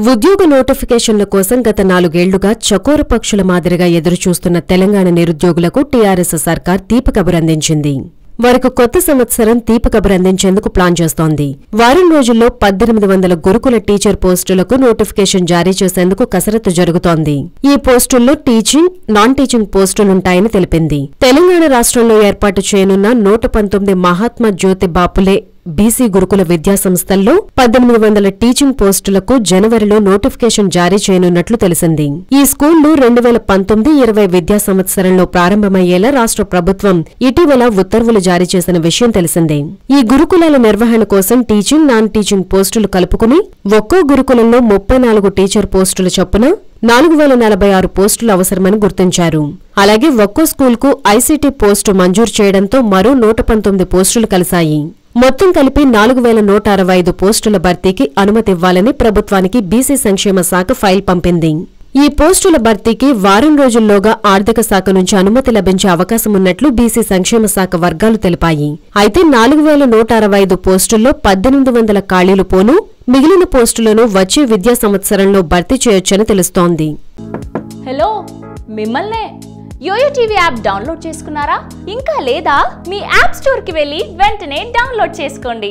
ఉద్యోగ నోటిఫికేషన్ల కోసం గత 4 ఏళ్లుగా చకోర పక్షుల మాదిరిగా ఎదురుచూస్తున్న తెలంగాణ నిరుద్యోగులకు టీఆర్ఎస్ సర్కార్ తీపకబురందించింది. వారికి కొత్త సంవత్సరం తీపకబురందించేందుకు ప్లాన్ చేస్తోంది. వారం రోజుల్లో 1800 గురుకుల టీచర్ పోస్టులకు నోటిఫికేషన్ జారీ చేసేందుకు కసరత్తు జరుగుతోంది. ఈ పోస్టుల్లో టీచింగ్, నాన్ టీచింగ్ పోస్టులుంటాయని తెలిపింది. తెలంగాణ రాష్ట్రంలో ఏర్పాటు చేయనున్న 119 మహాత్మా జ్యోతిబా ఫులే బీసీ గురుకుల విద్యాసంస్థల్లో 1800 టీచింగ్ పోస్టులకు జనవరిలో నోటిఫికేషన్ జారీ చేయనున్నట్లు తెలిసింది. ఈ స్కూళ్లు 2019-20 విద్యా సంవత్సరంలో ప్రారంభమయ్యేలా రాష్ట్ర ప్రభుత్వం ఇటీవల ఉత్తర్వులు జారీ చేసిన విషయం తెలిసిందే. ఈ గురుకులాల నిర్వహణ కోసం టీచింగ్, నాన్ టీచింగ్ పోస్టులు కలుపుకుని ఒక్కో గురుకులంలో 34 టీచర్ పోస్టుల చొప్పున 4046 పోస్టులు అవసరమని గుర్తించారు. అలాగే ఒక్కో స్కూల్కు ఐసీటీ పోస్టు మంజూరు చేయడంతో మరో 119 పోస్టులు కలిశాయి. మొత్తం కలిపి 4165 పోస్టుల భర్తీకి అనుమతివ్వాలని ప్రభుత్వానికి బీసీ సంక్షేమ శాఖ ఫైల్ పంపింది. ఈ పోస్టుల భర్తీకి వారం రోజుల్లోగా ఆర్థిక శాఖ నుంచి అనుమతి లభించే అవకాశమున్నట్లు బీసీ సంక్షేమ శాఖ వర్గాలు తెలిపాయి. అయితే 4165 పోస్టుల్లో 1800 ఖాళీలు పోను, మిగిలిన పోస్టులను వచ్చే విద్యా సంవత్సరంలో భర్తీ చేయొచ్చని తెలుస్తోంది. హలో, మిమ్మల్నే యోయో టీవీ యాప్ డౌన్లోడ్ చేసుకున్నారా? ఇంకా లేదా? మీ యాప్ స్టోర్ కి వెళ్ళి వెంటనే డౌన్లోడ్ చేసుకోండి.